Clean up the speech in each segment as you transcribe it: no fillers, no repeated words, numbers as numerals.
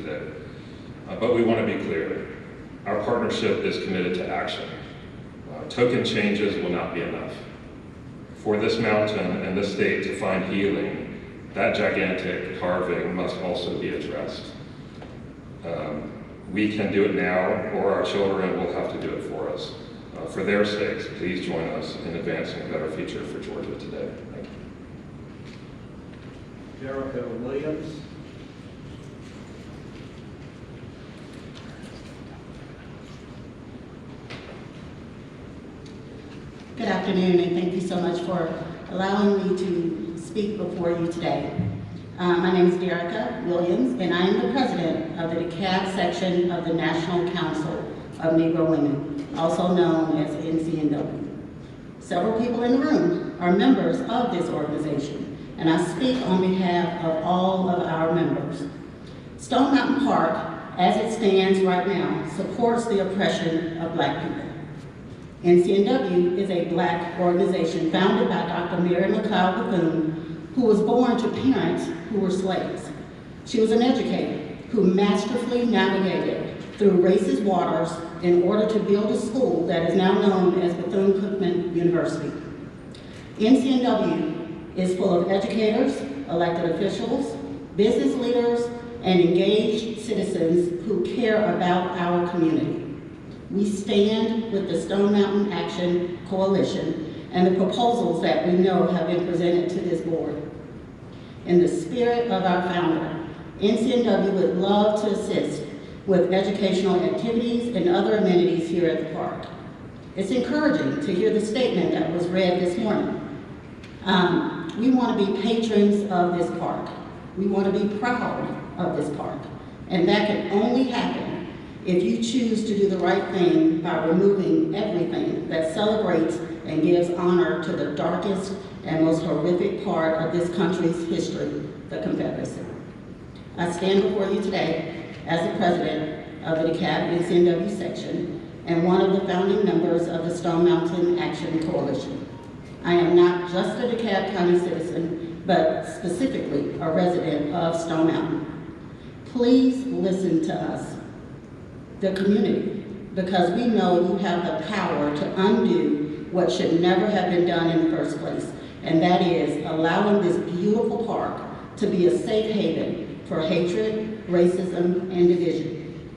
today. But we want to be clear. Our partnership is committed to action. Token changes will not be enough. For this mountain and this state to find healing, that gigantic carving must also be addressed. We can do it now, or our children will have to do it for us. For their sakes, please join us in advancing a better future for Georgia today. Thank you. Jericho Williams. Good afternoon, and thank you so much for allowing me to speak before you today. My name is Jericho Williams, and I am the president of the DeKalb section of the National Council of Negro Women, also known as NCNW. Several people in the room are members of this organization, and I speak on behalf of all of our members. Stone Mountain Park, as it stands right now, supports the oppression of Black people. NCNW is a Black organization founded by Dr. Mary McLeod Bethune, who was born to parents who were slaves. She was an educator who masterfully navigated through racist waters in order to build a school that is now known as Bethune-Cookman University. NCNW is full of educators, elected officials, business leaders, and engaged citizens who care about our community. We stand with the Stone Mountain Action Coalition and the proposals that we know have been presented to this board. In the spirit of our founder, NCNW would love to assist with educational activities and other amenities here at the park. It's encouraging to hear the statement that was read this morning. We want to be patrons of this park. We want to be proud of this park. And that can only happen if you choose to do the right thing by removing everything that celebrates and gives honor to the darkest and most horrific part of this country's history, the Confederacy. I stand before you today as the president of the DeKalb NCNW section and one of the founding members of the Stone Mountain Action Coalition. I am not just a DeKalb County citizen, but specifically a resident of Stone Mountain. Please listen to us, the community, because we know you have the power to undo what should never have been done in the first place, and that is allowing this beautiful park to be a safe haven for hatred, racism, and division.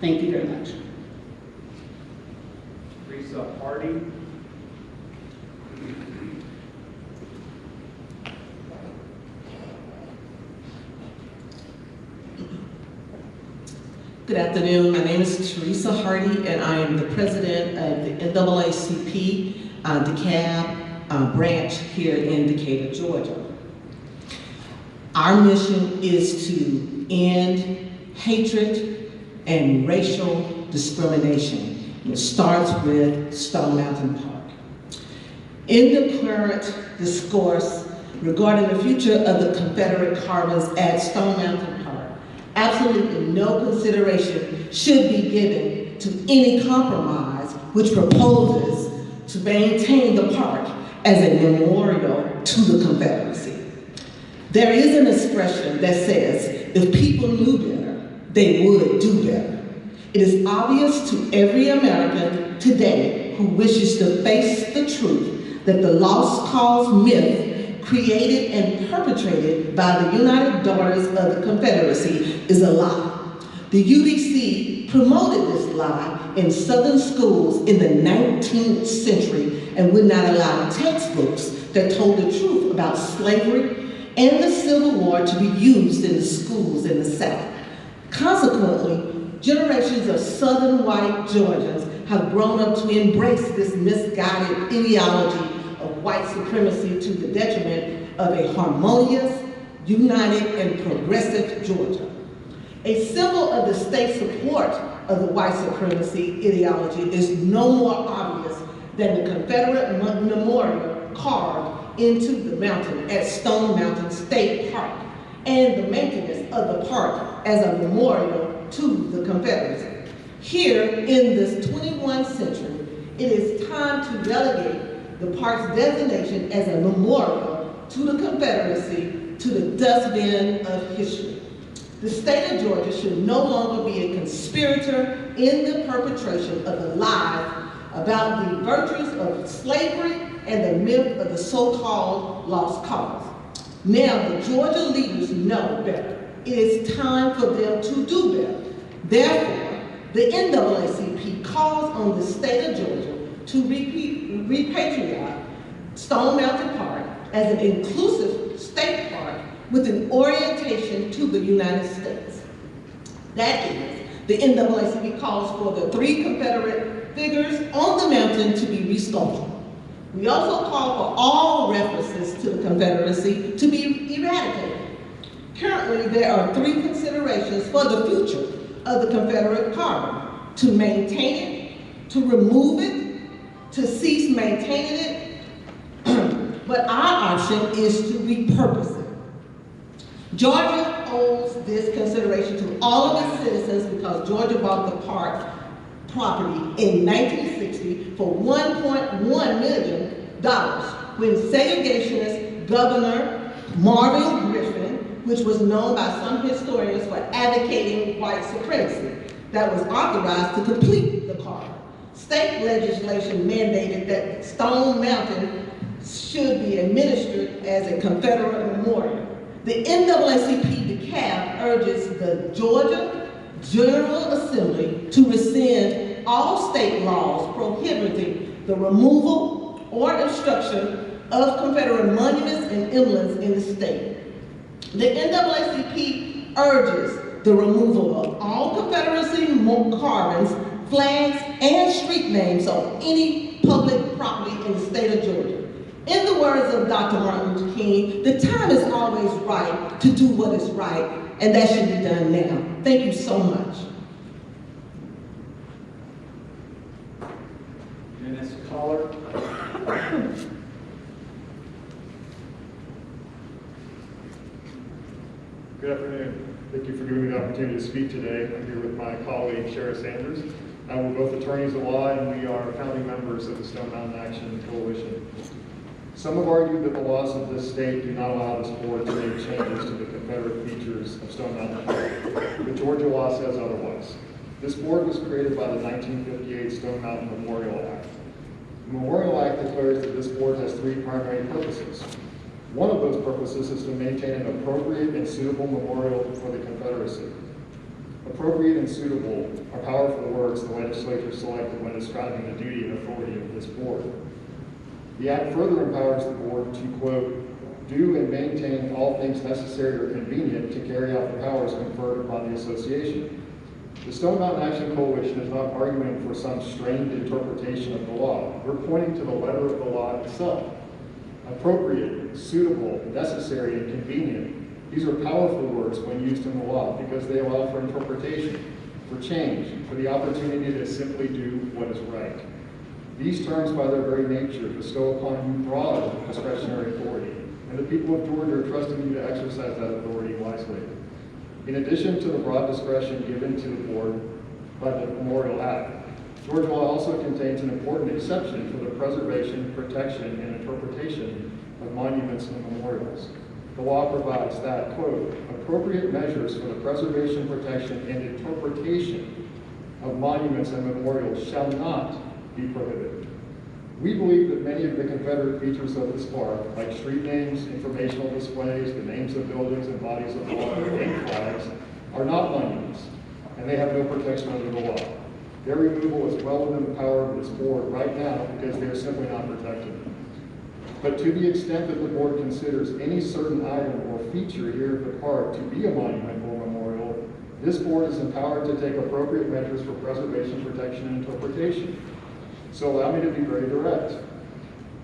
Thank you very much. Teresa Hardy. Good afternoon. My name is Teresa Hardy, and I am the president of the NAACP DeKalb branch here in Decatur, Georgia. Our mission is to end hatred and racial discrimination. It starts with Stone Mountain Park. In the current discourse regarding the future of the Confederate carvings at Stone Mountain Park, absolutely no consideration should be given to any compromise which proposes to maintain the park as a memorial to the Confederacy. There is an expression that says, if people knew better, they would do better. It is obvious to every American today who wishes to face the truth that the lost cause myth created and perpetrated by the United Daughters of the Confederacy is a lie. The UDC promoted this lie in Southern schools in the 19th century and would not allow textbooks that told the truth about slavery and the Civil War to be used in the schools in the South. Consequently, generations of Southern white Georgians have grown up to embrace this misguided ideology of white supremacy to the detriment of a harmonious, united, and progressive Georgia. A symbol of the state support of the white supremacy ideology is no more obvious than the Confederate memorial carved into the mountain at Stone Mountain State Park and the maintenance of the park as a memorial to the Confederacy. Here in this 21st century, it is time to delegate the park's designation as a memorial to the Confederacy to the dustbin of history. The state of Georgia should no longer be a conspirator in the perpetration of the lies about the virtues of slavery and the myth of the so-called lost cause. Now the Georgia leaders know better. It is time for them to do better. Therefore, the NAACP calls on the state of Georgia to repatriate Stone Mountain Park as an inclusive state park with an orientation to the United States. That is, the NAACP calls for the 3 Confederate figures on the mountain to be resculpted. We also call for all references to the Confederacy to be eradicated. Currently, there are 3 considerations for the future of the Confederate carbon: to maintain it, to remove it, to cease maintaining it, but our option is to repurpose it. Georgia owes this consideration to all of its citizens because Georgia bought the park property in 1960 for $1.1 million when segregationist Governor Marvin Griffin, which was known by some historians for advocating white supremacy, that was authorized to complete the park. State legislation mandated that Stone Mountain should be administered as a Confederate memorial. The NAACP DeKalb urges the Georgia General Assembly to rescind all state laws prohibiting the removal or destruction of Confederate monuments and emblems in the state. The NAACP urges the removal of all Confederacy carbons, flags, and street names on any public property in the state of Georgia. In the words of Dr. Martin Luther King, the time is always right to do what is right, and that should be done now. Thank you so much. Dennis Caller. Good afternoon. Thank you for giving me the opportunity to speak today. I'm here with my colleague, Shara Sanders. We're both attorneys at law, and we are founding members of the Stone Mountain Action Coalition. Some have argued that the laws of this state do not allow this board to make changes to the Confederate features of Stone Mountain Park. The Georgia law says otherwise. This board was created by the 1958 Stone Mountain Memorial Act. The Memorial Act declares that this board has 3 primary purposes. One of those purposes is to maintain an appropriate and suitable memorial for the Confederacy. Appropriate and suitable are powerful words the legislature selected when describing the duty and authority of this board. The Act further empowers the board to, quote, do and maintain all things necessary or convenient to carry out the powers conferred upon the association. The Stone Mountain Action Coalition is not arguing for some strained interpretation of the law. We're pointing to the letter of the law itself. Appropriate, suitable, necessary, and convenient. These are powerful words when used in the law because they allow for interpretation, for change, for the opportunity to simply do what is right. These terms, by their very nature, bestow upon you broad discretionary authority, and the people of Georgia are trusting you to exercise that authority wisely. In addition to the broad discretion given to the board by the Memorial Act, Georgia law also contains an important exception for the preservation, protection, and interpretation of monuments and memorials. The law provides that, quote, appropriate measures for the preservation, protection, and interpretation of monuments and memorials shall not be prohibited. We believe that many of the Confederate features of this park, like street names, informational displays, the names of buildings and bodies of water, and flags, are not monuments, and they have no protection under the law. Their removal is well within the power of this board right now because they are simply not protected. But to the extent that the board considers any certain item or feature here of the park to be a monument or memorial, this board is empowered to take appropriate measures for preservation, protection, and interpretation. So allow me to be very direct.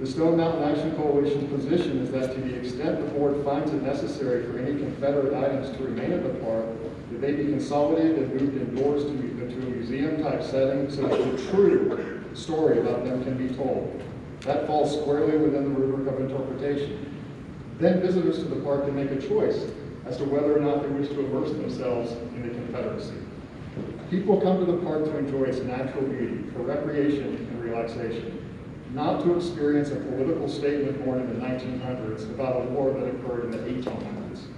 The Stone Mountain Action Coalition's position is that to the extent the board finds it necessary for any Confederate items to remain at the park, that they be consolidated and moved indoors to a museum-type setting so that the true story about them can be told. That falls squarely within the rubric of interpretation. Then visitors to the park can make a choice as to whether or not they wish to immerse themselves in the Confederacy. People come to the park to enjoy its natural beauty, for recreation and relaxation, not to experience a political statement born in the 1900s about a war that occurred in the 1800s.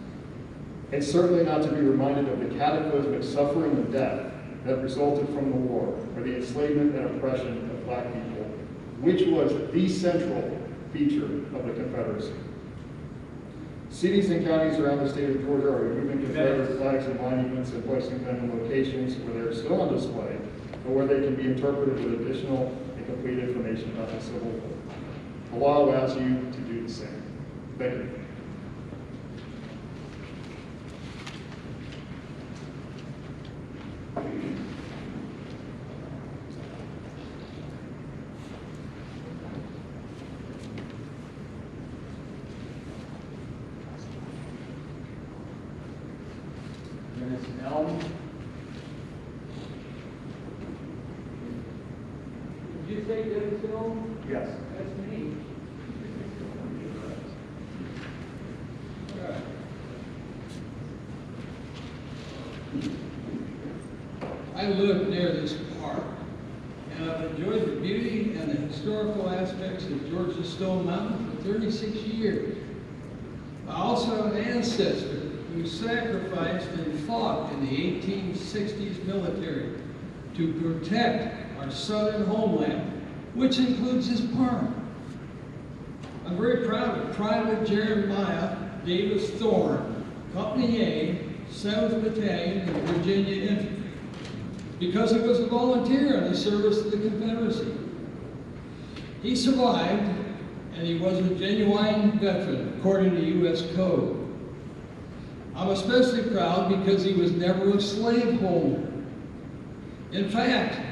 and certainly not to be reminded of the cataclysmic suffering and death that resulted from the war, or the enslavement and oppression of black people, which was the central feature of the Confederacy. Cities and counties around the state of Georgia are removing Confederate flags and monuments and placing them in locations where they are still on display, or where they can be interpreted with additional and complete information about the Civil War. The law allows you to do the same. Thank you. Dennis Elm. Did you say Dennis Elm? Yes. That's me. All right. I live near this park, and I've enjoyed the beauty and the historical aspects of Georgia Stone Mountain for 36 years. I also have an ancestor who sacrificed and fought in the 1860s military to protect our southern homeland, which includes this park. I'm very proud of Private Jeremiah Davis Thorne, Company A, 7th Battalion of Virginia Infantry, because he was a volunteer in the service of the Confederacy. He survived, and he was a genuine veteran according to U.S. Code. I'm especially proud because he was never a slaveholder. In fact,